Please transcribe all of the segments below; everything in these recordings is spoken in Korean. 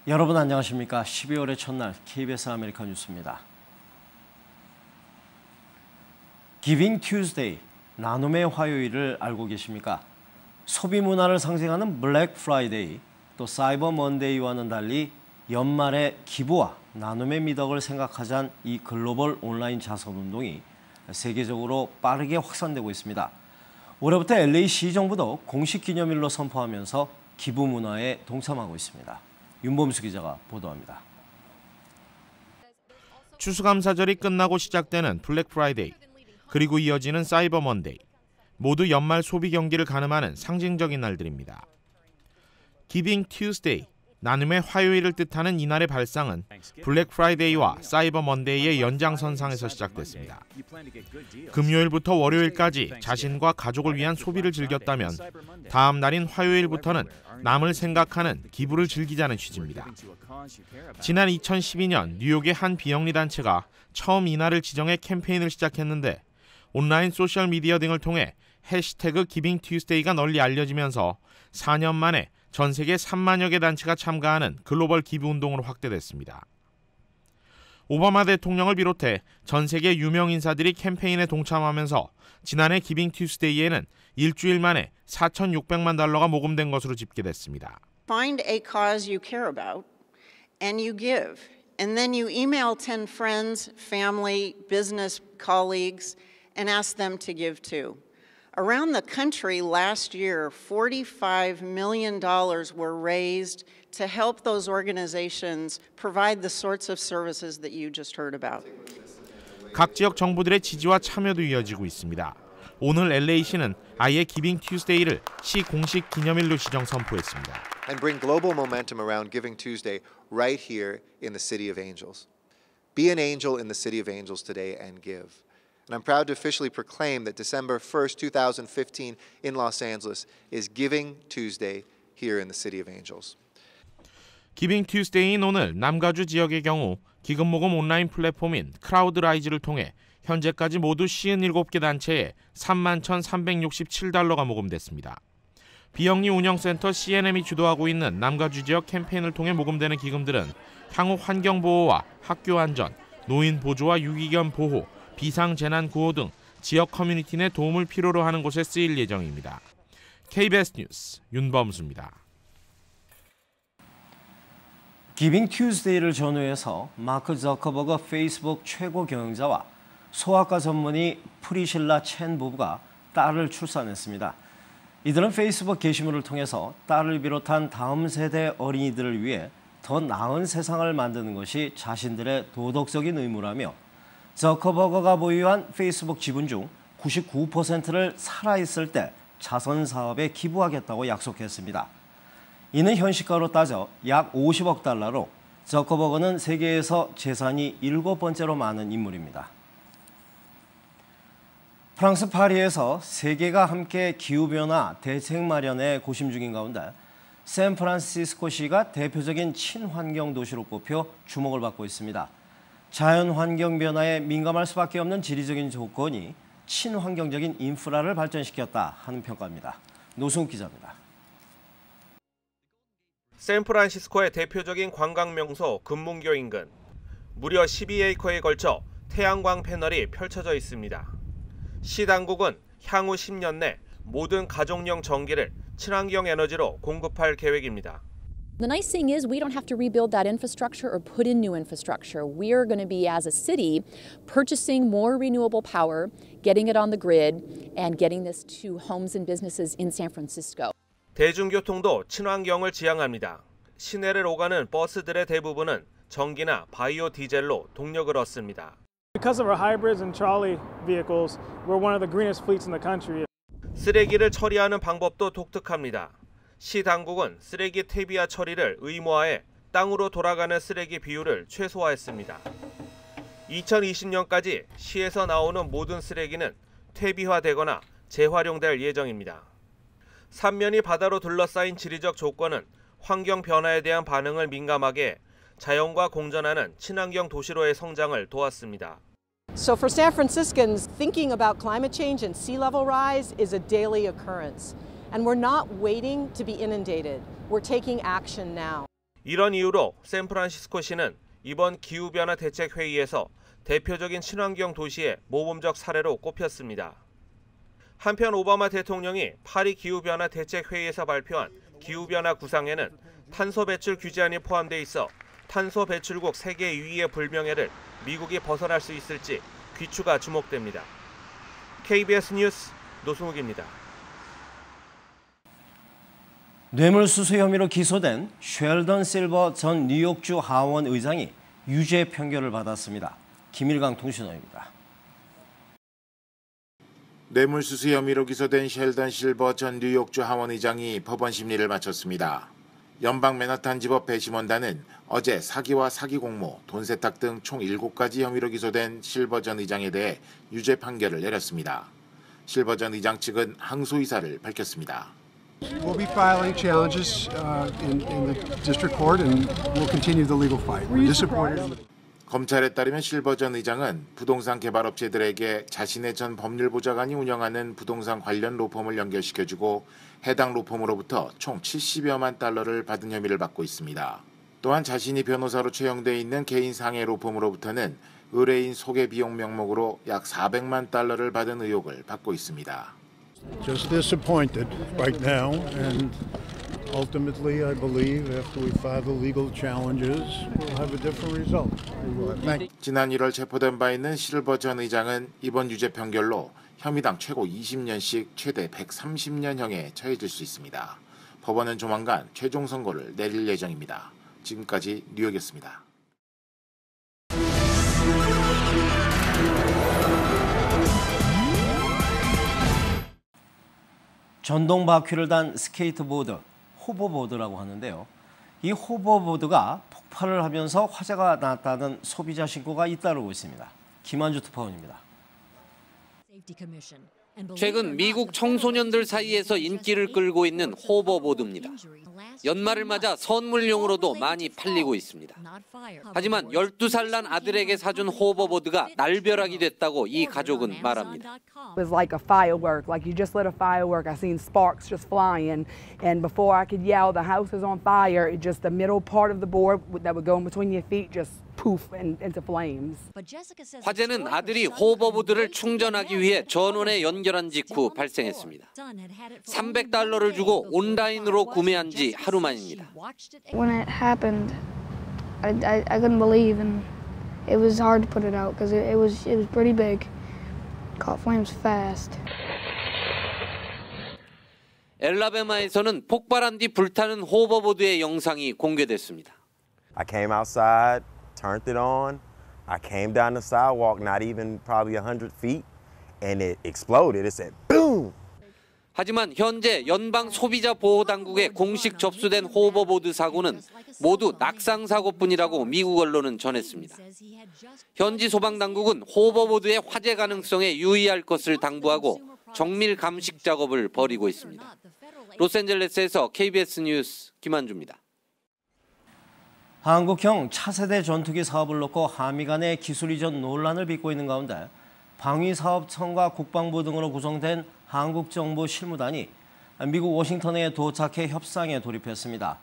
여러분 안녕하십니까? 12월의 첫날 KBS 아메리카 뉴스입니다. 기빙 튜즈데이, 나눔의 화요일을 알고 계십니까? 소비 문화를 상징하는 블랙 프라이데이, 또 사이버 먼데이와는 달리 연말에 기부와 나눔의 미덕을 생각하자는 이 글로벌 온라인 자선운동이 세계적으로 빠르게 확산되고 있습니다. 올해부터 LA 시정부도 공식 기념일로 선포하면서 기부 문화에 동참하고 있습니다. 윤범수 기자가 보도합니다. 추수감사절이 끝나고 시작되는 블랙 프라이데이, 그리고 이어지는 사이버 먼데이. 모두 연말 소비 경기를 가늠하는 상징적인 날들입니다. 기빙 튜즈데이, 나눔의 화요일을 뜻하는 이날의 발상은 블랙 프라이데이와 사이버 먼데이의 연장선상에서 시작됐습니다. 금요일부터 월요일까지 자신과 가족을 위한 소비를 즐겼다면 다음 날인 화요일부터는 남을 생각하는 기부를 즐기자는 취지입니다. 지난 2012년 뉴욕의 한 비영리 단체가 처음 이날을 지정해 캠페인을 시작했는데 온라인 소셜미디어 등을 통해 해시태그 기빙 튜즈데이가 널리 알려지면서 4년 만에 전 세계 3만여 개 단체가 참가하는 글로벌 기부 운동으로 확대됐습니다. 오바마 대통령을 비롯해 전 세계 유명 인사들이 캠페인에 동참하면서 지난해 기빙 튜즈데이에는 일주일 만에 4,600만 달러가 모금된 것으로 집계됐습니다. Find a cause you care about and you give. And then you email 10 friends, family, business colleagues and ask them to give too. Around the country last year, $45 million were raised to help those organizations provide the sorts of services that you just heard about. 각 지역 정부들의 지지와 참여도 이어지고 있습니다. 오늘 LA시는 아예 기빙 튜즈데이를 시 공식 기념일로 지정 선포했습니다. And bring global momentum around Giving Tuesday right here in the City of Angels. Be an angel in the City of Angels today and give. And I'm proud to officially proclaim that December 1st, 2015 in Los Angeles is Giving Tuesday here in the City of Angels. 기빙 튜즈데이인 오늘 남가주 지역의 경우 기금 모금 온라인 플랫폼인 크라우드라이즈를 통해 현재까지 모두 57개 단체에 31,367달러가 모금됐습니다. 비영리 운영센터 CNM이 주도하고 있는 남가주 지역 캠페인을 통해 모금되는 기금들은 향후 환경보호와 학교 안전, 노인 보조와 유기견 보호, 비상재난 구호 등 지역 커뮤니티 내 도움을 필요로 하는 곳에 쓰일 예정입니다. KBS 뉴스 윤범수입니다. 기빙 튜즈데이를 전후해서 마크 저커버그 페이스북 최고 경영자와 소아과 전문의 프리실라 첸 부부가 딸을 출산했습니다. 이들은 페이스북 게시물을 통해서 딸을 비롯한 다음 세대 어린이들을 위해 더 나은 세상을 만드는 것이 자신들의 도덕적인 의무라며 저커버거가 보유한 페이스북 지분 중 99%를 살아있을 때 자선 사업에 기부하겠다고 약속했습니다. 이는 현시가로 따져 약 50억 달러로 저커버거는 세계에서 재산이 7번째로 많은 인물입니다. 프랑스 파리에서 세계가 함께 기후변화 대책 마련에 고심 중인 가운데 샌프란시스코시가 대표적인 친환경 도시로 꼽혀 주목을 받고 있습니다. 자연환경 변화에 민감할 수밖에 없는 지리적인 조건이 친환경적인 인프라를 발전시켰다 하는 평가입니다. 노승욱 기자입니다. 샌프란시스코의 대표적인 관광 명소 금문교 인근. 무려 12에이커에 걸쳐 태양광 패널이 펼쳐져 있습니다. 시 당국은 향후 10년 내 모든 가정용 전기를 친환경 에너지로 공급할 계획입니다. The nice thing is we don't have to rebuild that infrastructure or put in new infrastructure. We are going to be, as a city, purchasing more renewable power, getting it on the grid, and getting this to homes and businesses in San Francisco. 대중교통도 친환경을 지향합니다. 시내를 오가는 버스들의 대부분은 전기나 바이오 디젤로 동력을 얻습니다. Because of our hybrids and trolley vehicles, we're one of the greenest fleets in the country. 쓰레기를 처리하는 방법도 독특합니다. 시 당국은 쓰레기 퇴비화 처리를 의무화해 땅으로 돌아가는 쓰레기 비율을 최소화했습니다. 2020년까지 시에서 나오는 모든 쓰레기는 퇴비화되거나 재활용될 예정입니다. 삼면이 바다로 둘러싸인 지리적 조건은 환경 변화에 대한 반응을 민감하게 자연과 공존하는 친환경 도시로의 성장을 도왔습니다. So for San Franciscans, thinking about climate change and sea level rise is a daily occurrence. And we're not waiting to be inundated. We're taking action now. 이런 이유로 샌프란시스코시는 이번 기후변화 대책회의에서 대표적인 친환경 도시의 모범적 사례로 꼽혔습니다. 한편 오바마 대통령이 파리 기후변화 대책회의에서 발표한 기후변화 구상에는 탄소 배출 규제안이 포함돼 있어 탄소 배출국 세계 2위의 불명예를 미국이 벗어날 수 있을지 귀추가 주목됩니다. KBS 뉴스 노승욱입니다. 뇌물수수 혐의로 기소된 쉘던 실버 전 뉴욕주 하원 의장이 유죄 판결을 받았습니다. 김일강 통신원입니다. 뇌물수수 혐의로 기소된 쉘던 실버 전 뉴욕주 하원 의장이 법원 심리를 마쳤습니다. 연방 맨하탄지법 배심원단은 어제 사기와 사기 공모, 돈 세탁 등 총 7가지 혐의로 기소된 실버 전 의장에 대해 유죄 판결을 내렸습니다. 실버 전 의장 측은 항소 의사를 밝혔습니다. We'll be filing challenges in the district court and we'll continue the legal fight. We're disappointed. 검찰에 따르면 실버 전 의장은 부동산 개발업체들에게 자신의 전 법률보좌관이 운영하는 부동산 관련 로펌을 연결시켜주고 해당 로펌으로부터 총 70여만 달러를 받은 혐의를 받고 있습니다. 또한 자신이 변호사로 채용돼 있는 개인 상해 로펌으로부터는 의뢰인 소개 비용 명목으로 약 400만 달러를 받은 의혹을 받고 있습니다. Just disappointed right now and ultimately I believe after we file the legal challenges we'll have a different result. 지난 1월 체포된 바 있는 실버 전 의장은 이번 유죄 판결로 혐의당 최고 20년씩 최대 130년형에 처해질 수 있습니다. 법원은 조만간 최종 선고를 내릴 예정입니다. 지금까지 뉴욕이었습니다. 전동 바퀴를 단 스케이트보드, 호버보드라고 하는데요. 이 호버보드가 폭발을 하면서 화재가 났다는 소비자 신고가 잇따르고 있습니다. 김한주 특파원입니다. 최근 미국 청소년들 사이에서 인기를 끌고 있는 호버보드입니다. 연말을 맞아 선물용으로도 많이 팔리고 있습니다. 하지만 12살 난 아들에게 사준 호버보드가 날벼락이 됐다고 이 가족은 말합니다. It was like a firework, like you just lit a firework. I seen sparks just flying, and before I could yell, the house is on fire. It just the middle part of the board that would go in between your feet just poof into flames. 화재는 아들이 호버보드를 충전하기 위해 전원에 연결한 직후 발생했습니다. $300를 주고 온라인으로 구매한 지 하루 만입니다. When it happened, I couldn't believe, and it was hard to put it out because it was pretty big. Caught flames fast. 엘라베마에서는 폭발한 뒤 불타는 호버보드의 영상이 공개됐습니다. I came outside, turned it on. I came down the sidewalk, not even probably 100 feet, and it exploded. It said boom. 하지만 현재 연방 소비자 보호 당국에 공식 접수된 호버보드 사고는 모두 낙상 사고뿐이라고 미국 언론은 전했습니다. 현지 소방 당국은 호버보드의 화재 가능성에 유의할 것을 당부하고 정밀 감식 작업을 벌이고 있습니다. 로스앤젤레스에서 KBS 뉴스 김한주입니다. 한국형 차세대 전투기 사업을 놓고 한미 간의 기술 이전 논란을 빚고 있는 가운데 방위사업청과 국방부 등으로 구성된 한국 정부 실무단이 미국 워싱턴에 도착해 협상에 돌입했습니다.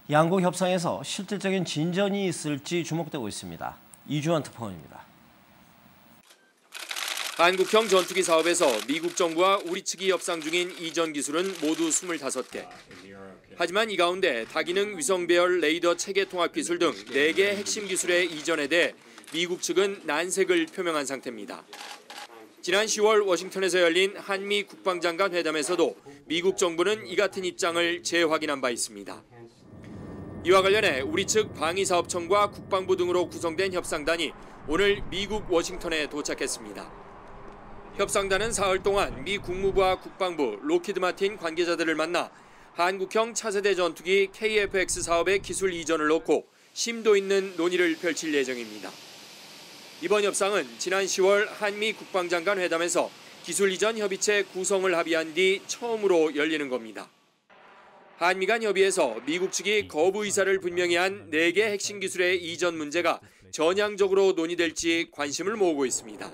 양국 협상에서 실질적인 진전이 있을지 주목되고 있습니다. 이주환 특파원입니다. 한국형 전투기 사업에서 미국 정부와 우리 측이 협상 중인 이전 기술은 모두 25개. 하지만 이 가운데 다기능 위성 배열 레이더 체계 통합 기술 등 4개 핵심 기술의 이전에 대해 미국 측은 난색을 표명한 상태입니다. 지난 10월 워싱턴에서 열린 한미 국방장관 회담에서도 미국 정부는 이 같은 입장을 재확인한 바 있습니다. 이와 관련해 우리 측 방위사업청과 국방부 등으로 구성된 협상단이 오늘 미국 워싱턴에 도착했습니다. 협상단은 사흘 동안 미 국무부와 국방부, 로키드 마틴 관계자들을 만나 한국형 차세대 전투기 KF-X 사업의 기술 이전을 놓고 심도 있는 논의를 펼칠 예정입니다. 이번 협상은 지난 10월 한미 국방장관 회담에서 기술 이전 협의체 구성을 합의한 뒤 처음으로 열리는 겁니다. 한미 간 협의에서 미국 측이 거부 의사를 분명히 한 4개 핵심 기술의 이전 문제가 전향적으로 논의될지 관심을 모으고 있습니다.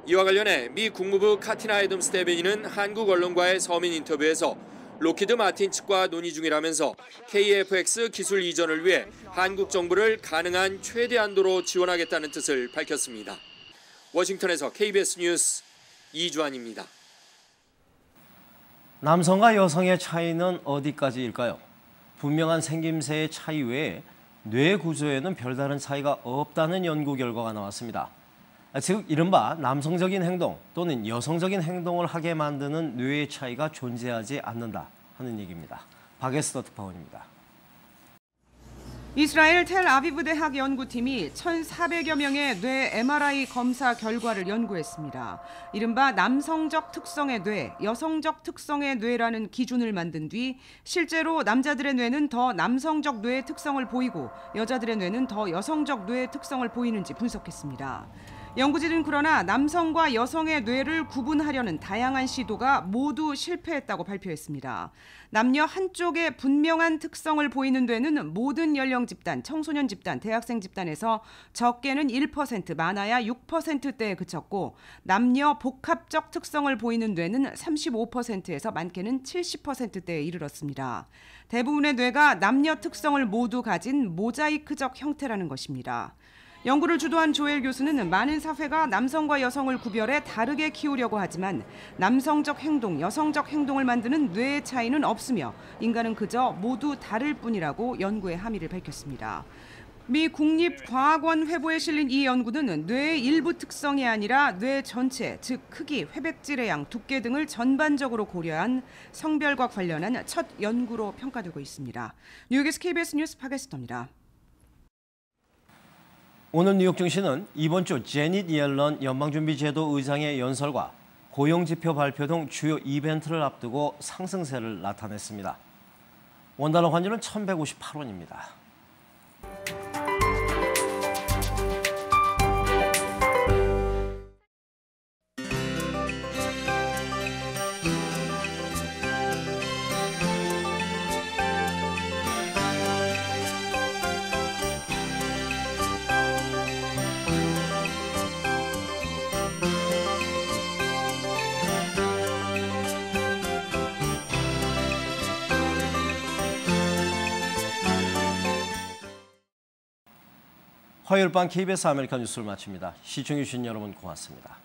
이와 관련해 미 국무부 카티나 애덤스 대변인은 한국 언론과의 서면 인터뷰에서 록히드 마틴 측과 논의 중이라면서 KF-X 기술 이전을 위해 한국 정부를 가능한 최대한도로 지원하겠다는 뜻을 밝혔습니다. 워싱턴에서 KBS 뉴스 이주환입니다. 남성과 여성의 차이는 어디까지일까요? 분명한 생김새의 차이 외에 뇌 구조에는 별다른 차이가 없다는 연구 결과가 나왔습니다. 즉 이른바 남성적인 행동 또는 여성적인 행동을 하게 만드는 뇌의 차이가 존재하지 않는다 하는 얘기입니다. 박에스더 특파원입니다. 이스라엘 텔아비브 대학 연구팀이 1,400여 명의 뇌 MRI 검사 결과를 연구했습니다. 이른바 남성적 특성의 뇌, 여성적 특성의 뇌라는 기준을 만든 뒤 실제로 남자들의 뇌는 더 남성적 뇌의 특성을 보이고 여자들의 뇌는 더 여성적 뇌의 특성을 보이는지 분석했습니다. 연구진은 그러나 남성과 여성의 뇌를 구분하려는 다양한 시도가 모두 실패했다고 발표했습니다. 남녀 한쪽에 분명한 특성을 보이는 뇌는 모든 연령 집단, 청소년 집단, 대학생 집단에서 적게는 1%, 많아야 6%대에 그쳤고 남녀 복합적 특성을 보이는 뇌는 35%에서 많게는 70%대에 이르렀습니다. 대부분의 뇌가 남녀 특성을 모두 가진 모자이크적 형태라는 것입니다. 연구를 주도한 조엘 교수는 많은 사회가 남성과 여성을 구별해 다르게 키우려고 하지만 남성적 행동, 여성적 행동을 만드는 뇌의 차이는 없으며 인간은 그저 모두 다를 뿐이라고 연구의 함의를 밝혔습니다. 미 국립과학원 회보에 실린 이 연구는 뇌의 일부 특성이 아니라 뇌 전체, 즉 크기, 회백질의 양, 두께 등을 전반적으로 고려한 성별과 관련한 첫 연구로 평가되고 있습니다. 뉴욕에서 KBS 뉴스 박에스더입니다. 오늘 뉴욕 증시는 이번 주 제닛 옐런 연방준비제도 의장의 연설과 고용지표 발표 등 주요 이벤트를 앞두고 상승세를 나타냈습니다. 원달러 환율은 1,158원입니다. 화요일 밤 KBS 아메리카 뉴스를 마칩니다. 시청해주신 여러분 고맙습니다.